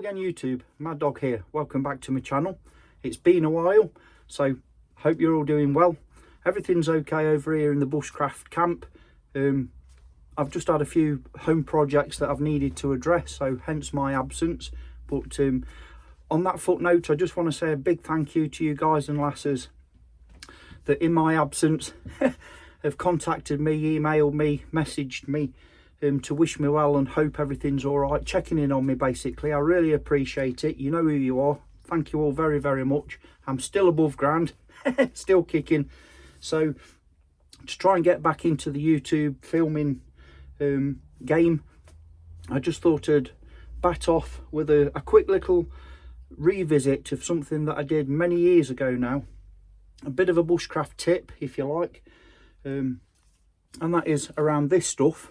again YouTube, Mad Dog here. Welcome back to my channel. It's been a while, so hope you're all doing well. Everything's okay over here in the Bushcraft camp. I've just had a few home projects that I've needed to address, so hence my absence. But on that footnote, I just want to say a big thank you to you guys and lasses that in my absence have contacted me, emailed me, messaged me to wish me well and hope everything's all right, checking in on me basically. I really appreciate it. You know who you are. Thank you all very, very much. I'm still above ground, still kicking. So to try and get back into the YouTube filming game, I just thought I'd bat off with a quick little revisit of something that I did many years ago now. A bit of a bushcraft tip, if you like, and that is around this stuff,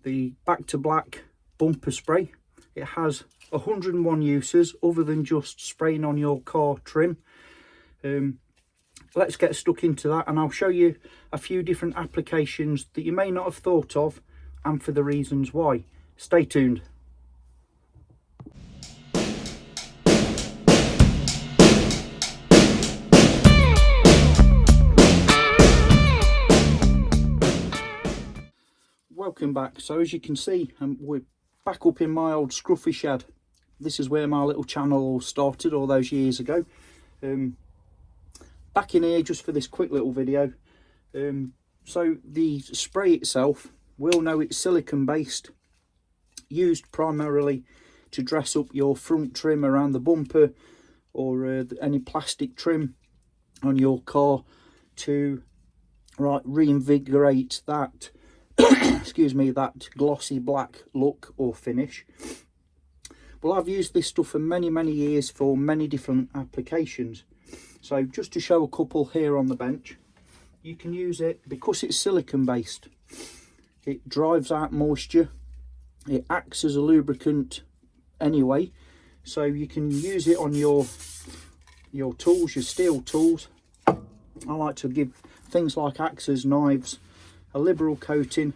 the Back to Black bumper spray. It has 101 uses other than just spraying on your car trim. Let's get stuck into that, and I'll show you a few different applications that you may not have thought of and for the reasons why. Stay tuned. Welcome back. So as you can see, we're back up in my old scruffy shed. This is where my little channel all started all those years ago. Back in here just for this quick little video. So the spray itself, we'll know it's silicone based, used primarily to dress up your front trim around the bumper or any plastic trim on your car to reinvigorate that excuse me, that glossy black look or finish. Well, I've used this stuff for many years for many different applications. So just to show a couple here on the bench, you can use it because it's silicone based. It drives out moisture, it acts as a lubricant anyway, so you can use it on your tools, your steel tools. I like to give things like axes, knives a liberal coating.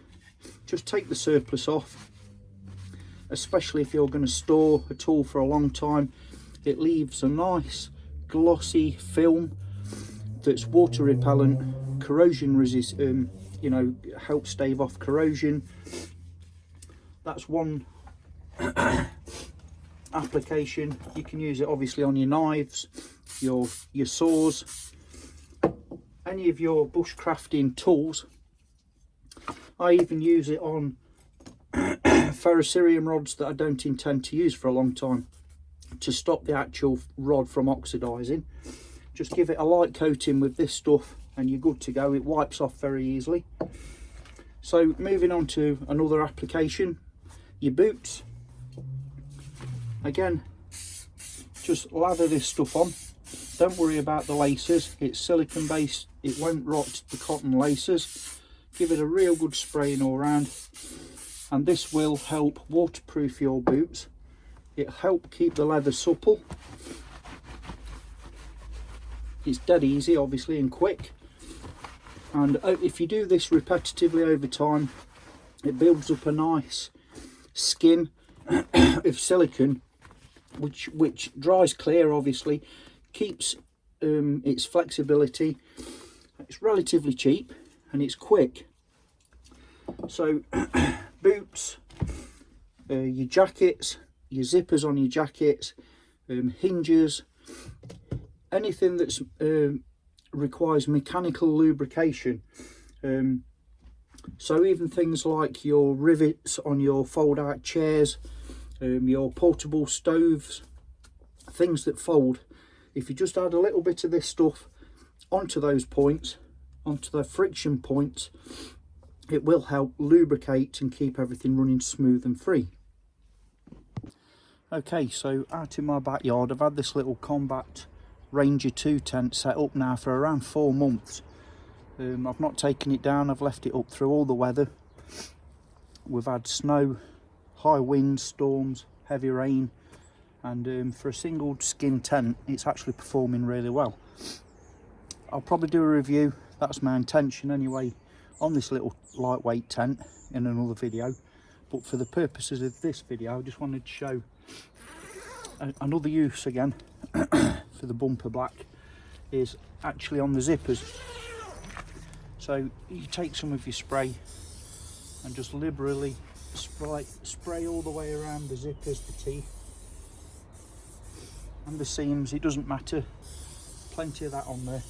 Just take the surplus off, especially if you're going to store a tool for a long time. It leaves a nice glossy film that's water repellent, corrosion resistant, helps stave off corrosion. That's one application. You can use it obviously on your knives, your saws, any of your bushcrafting tools. I even use it on ferrocerium rods that I don't intend to use for a long time to stop the actual rod from oxidizing. Just give it a light coating with this stuff and you're good to go. It wipes off very easily. So moving on to another application, your boots. Again, just lather this stuff on. Don't worry about the laces, it's silicone based, it won't rot the cotton laces. Give it a real good spraying all round, and this will help waterproof your boots. It'll help keep the leather supple. It's dead easy obviously and quick, and if you do this repetitively over time, it builds up a nice skin of silicone which dries clear, obviously keeps its flexibility. It's relatively cheap and it's quick. So boots, your jackets, your zippers on your jackets, hinges, anything that's requires mechanical lubrication. So even things like your rivets on your fold out chairs, your portable stoves, things that fold, if you just add a little bit of this stuff onto those points, onto the friction points, it will help lubricate and keep everything running smooth and free. Okay, so out in my backyard, I've had this little Combat Ranger 2 tent set up now for around 4 months. I've not taken it down, I've left it up through all the weather. We've had snow, high winds, storms, heavy rain, and for a single skin tent, it's actually performing really well. I'll probably do a review, that's my intention anyway, on this little lightweight tent in another video. but for the purposes of this video I just wanted to show another use again for the bumper black is actually on the zippers. So you take some of your spray and just liberally spray all the way around the zippers, the teeth and the seams, it doesn't matter, plenty of that on there.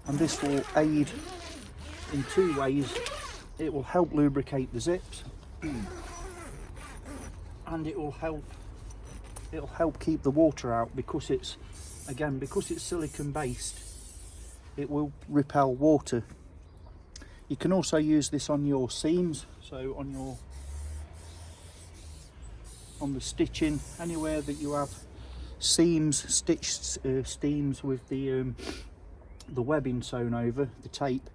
And this will aid in two ways. It will help lubricate the zips and it'll help keep the water out, because it's silicone based, it will repel water. You can also use this on your seams, so on the stitching, anywhere that you have seams, stitched seams with the webbing sewn over, the tape,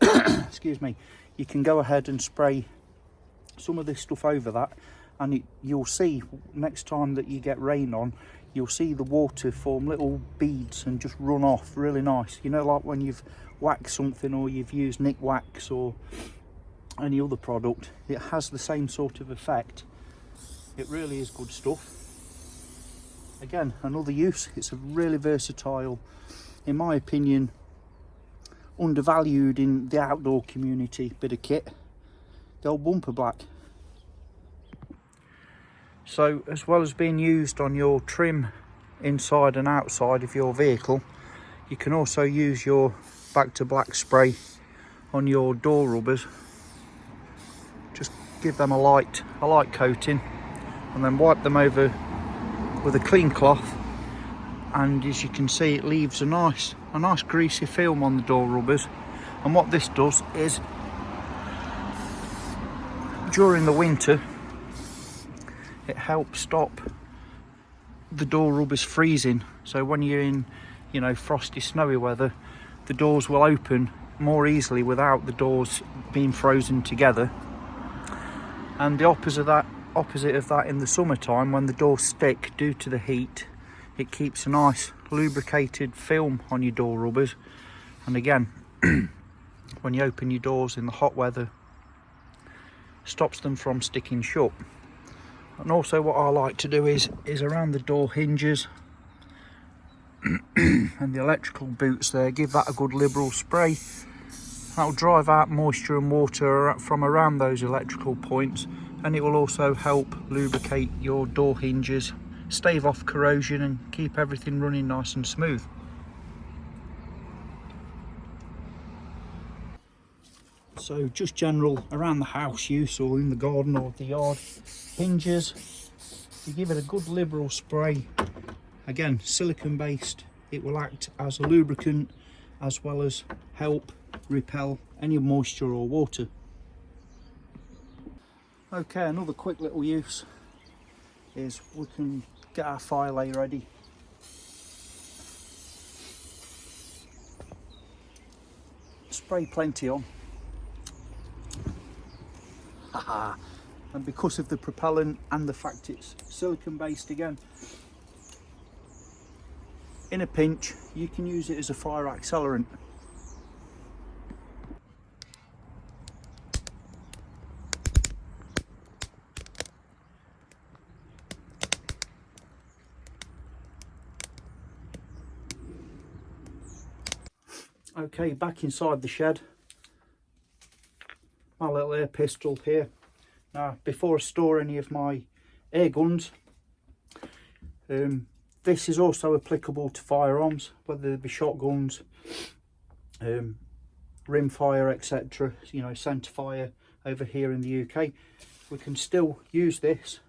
excuse me, you can go ahead and spray some of this stuff over that, and you'll see next time that you get rain on, you'll see the water form little beads and just run off really nice. You know, like when you've waxed something or you've used Nick Wax or any other product, it has the same sort of effect. It really is good stuff. Again, another use. It's a really versatile, in my opinion, undervalued in the outdoor community bit of kit, the old bumper black. So as well as being used on your trim inside and outside of your vehicle, you can also use your back to black spray on your door rubbers. Just give them a light coating and then wipe them over with a clean cloth, and as you can see, it leaves a nice greasy film on the door rubbers. And what this does is, during the winter, it helps stop the door rubbers freezing. So when you're in, you know, frosty, snowy weather, the doors will open more easily without the doors being frozen together. And the opposite of that in the summertime, when the doors stick due to the heat, it keeps a nice lubricated film on your door rubbers. And again, when you open your doors in the hot weather, stops them from sticking shut. And also what I like to do is around the door hinges and the electrical boots there, give that a good liberal spray. That'll drive out moisture and water from around those electrical points, and it will also help lubricate your door hinges, stave off corrosion and keep everything running nice and smooth. So just general around the house use or in the garden or the yard, hinges, you give it a good liberal spray. Again, silicone based, it will act as a lubricant as well as help repel any moisture or water. Okay, another quick little use is we can get our fire lay ready. Spray plenty on. And because of the propellant and the fact it's silicone based again, in a pinch you can use it as a fire accelerant. Okay, back inside the shed, my little air pistol here. Now, before I store any of my air guns, this is also applicable to firearms, whether they be shotguns, rimfire, etc. You know, centre fire over here in the UK. We can still use this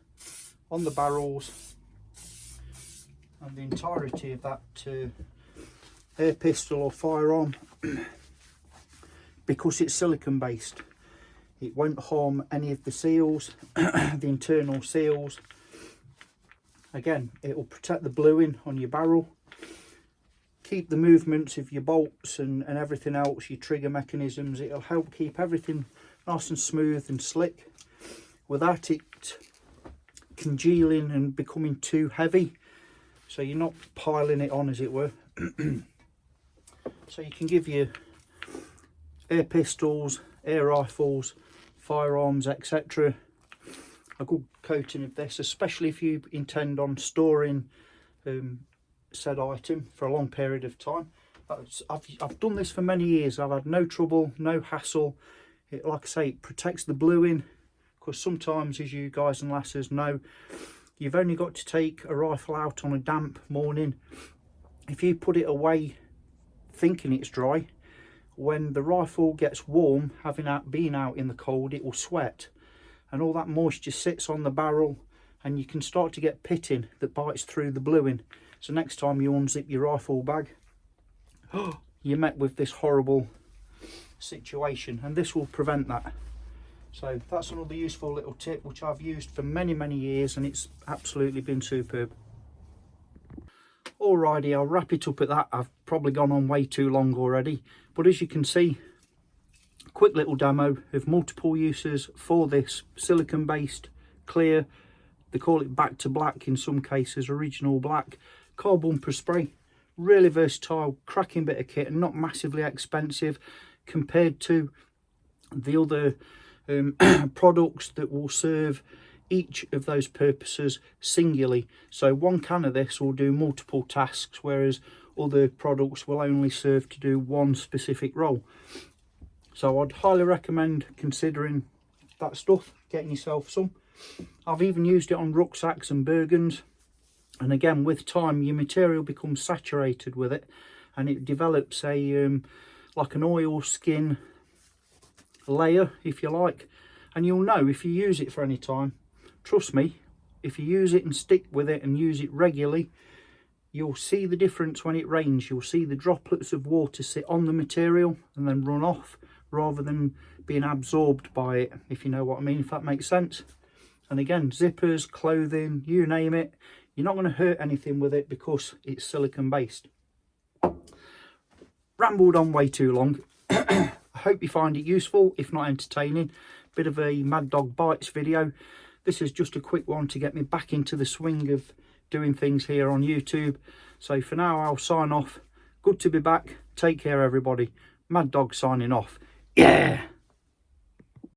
on the barrels, and the entirety of that air pistol or firearm, because it's silicone based, it won't harm any of the seals, the internal seals. Again, it will protect the bluing on your barrel, keep the movements of your bolts and everything else, your trigger mechanisms. It'll help keep everything nice and smooth and slick without it congealing and becoming too heavy, so you're not piling it on, as it were. So you can give your air pistols, air rifles firearms, etc. A good coating of this, especially if you intend on storing said item for a long period of time. I've done this for many years. I've had no trouble, no hassle. Like I say, it protects the bluing, because sometimes, as you guys and lasses know, you've only got to take a rifle out on a damp morning. If you put it away thinking it's dry, when the rifle gets warm, been out in the cold, it will sweat, and all that moisture sits on the barrel, and you can start to get pitting that bites through the bluing. So next time you unzip your rifle bag, you're met with this horrible situation, and this will prevent that. So that's another useful little tip which I've used for many years, and it's absolutely been superb. Alrighty, I'll wrap it up at that. I've probably gone on way too long already, but as you can see, quick little demo of multiple uses for this silicone based clear, they call it back to black in some cases, original black car bumper spray. Really versatile, cracking bit of kit, and not massively expensive compared to the other products that will serve each of those purposes singularly. So one can of this will do multiple tasks, whereas other products will only serve to do one specific role. So I'd highly recommend considering that stuff, getting yourself some. I've even used it on rucksacks and burgans, and again, with time your material becomes saturated with it, and it develops a like an oil skin layer, if you like, and you'll know if you use it for any time. Trust me, if you use it and stick with it and use it regularly, you'll see the difference when it rains. You'll see the droplets of water sit on the material and then run off, rather than being absorbed by it, if you know what I mean, if that makes sense. And again, zippers, clothing, you name it, you're not going to hurt anything with it because it's silicone based. Rambled on way too long. I hope you find it useful, if not entertaining. Bit of a Mad Dog Bites video. This is just a quick one to get me back into the swing of doing things here on YouTube. So for now, I'll sign off. Good to be back. Take care, everybody. Mad Dog signing off. Yeah!